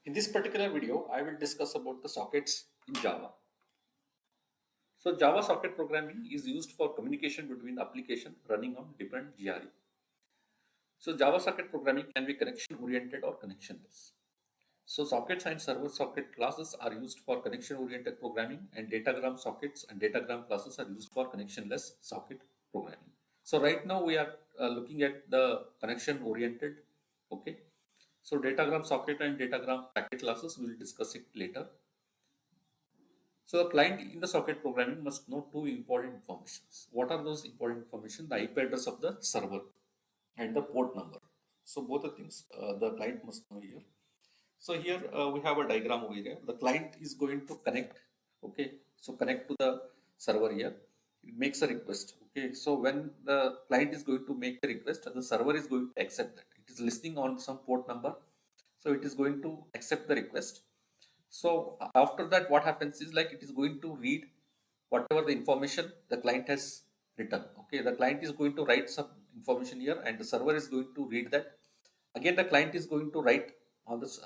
In this particular video, I will discuss about the sockets in Java. So Java socket programming is used for communication between application running on different GRE. So Java socket programming can be connection oriented or connectionless. So sockets and server socket classes are used for connection oriented programming, and datagram sockets and datagram classes are used for connectionless socket programming. So right now we are looking at the connection oriented. Okay. So datagram socket and datagram packet classes, we will discuss it later. So the client in the socket programming must know two important informations. What are those important information? The IP address of the server and the port number. So both the things the client must know here. So here we have a diagram over here. The client is going to connect. Okay, so connect to the server here. It makes a request. Okay, so when the client is going to make the request, the server is going to accept that. It is listening on some port number, so it is going to accept the request. So after that, what happens is like it is going to read whatever the information the client has written. Okay, the client is going to write some information here, and the server is going to read that. Again, the client is going to write on this.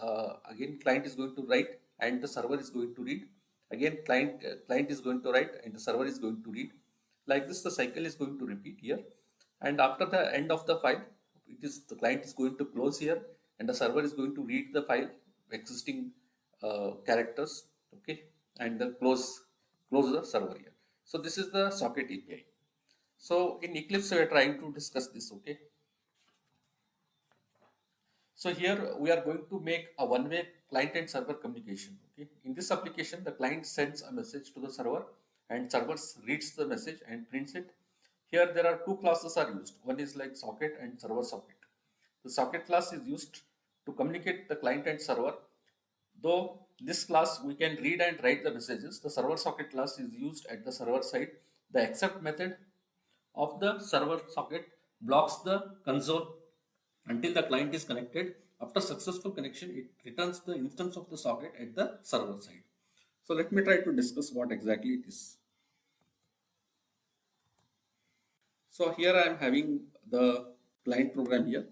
Again, client is going to write, and the server is going to read. Again, client is going to write, and the server is going to read. Like this, the cycle is going to repeat here. And after the end of the file, it is the client is going to close here, and the server is going to read the file existing characters. Okay, and then close the server here. So this is the socket API. So in Eclipse, we are trying to discuss this. Okay. So here we are going to make a one-way client and server communication. Okay. In this application, the client sends a message to the server, and server reads the message and prints it. Here there are two classes are used. One is like socket and server socket. The socket class is used to communicate the client and server. Though this class we can read and write the messages, the server socket class is used at the server side. The accept method of the server socket blocks the console until the client is connected. After successful connection, it returns the instance of the socket at the server side. So let me try to discuss what exactly it is. So here I am having the client program here.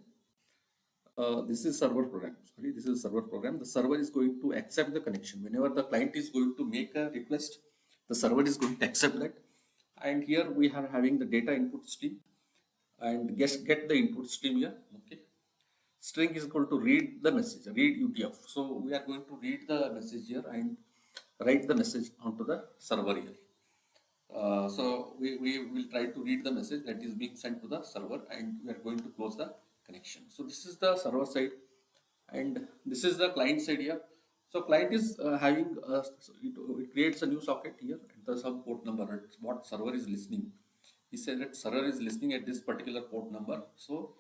This is server program. Sorry, this is server program. The server is going to accept the connection. Whenever the client is going to make a request, the server is going to accept that. And here we are having the data input stream, and get the input stream here. Okay, string is equal to read the message, read UTF. So we are going to read the message here and write the message onto the server here. So we will try to read the message that is being sent to the server, and we are going to close the connection. So this is the server side, and this is the client side here. So client is having it creates a new socket here at the some port number at what server is listening. He said that server is listening at this particular port number. So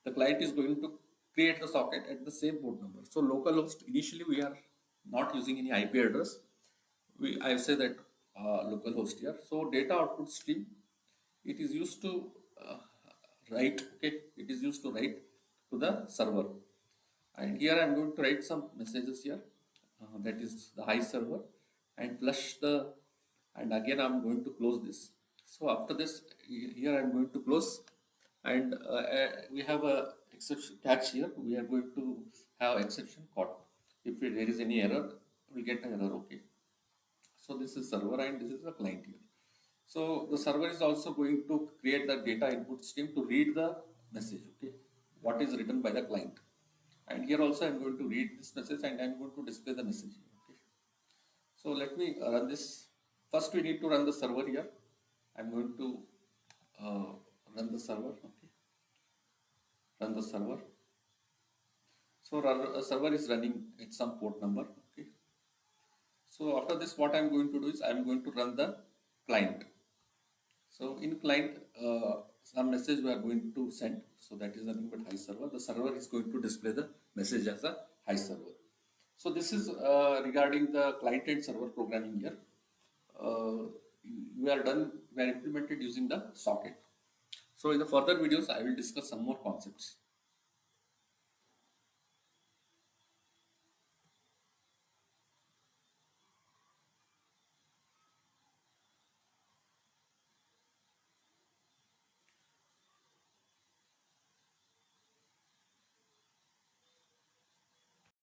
the client is going to create the socket at the same port number. So localhost, initially we are not using any IP address. I say that localhost here. So data output stream, it is used to write. Okay, it is used to write to the server. And here I am going to write some messages here. That is the high server, and flush the, and again I am going to close this. So after this, here I am going to close, and we have a exception catch here. We are going to have exception caught. If there is any error, we will get an error. Okay. So this is server, and this is the client here. So the server is also going to create the data input stream to read the message. Okay, what is written by the client. And here also I am going to read this message, and I am going to display the message here. Okay. So let me run this. First we need to run the server here. I am going to run the server. Okay. Run the server. So server is running at some port number. Okay. So after this, what I am going to do is I am going to run the client. So in client, some message we are going to send. So that is nothing but high server. The server is going to display the message as a high server. So this is regarding the client and server programming here. We are done. We are implemented using the socket. So in the further videos, I will discuss some more concepts.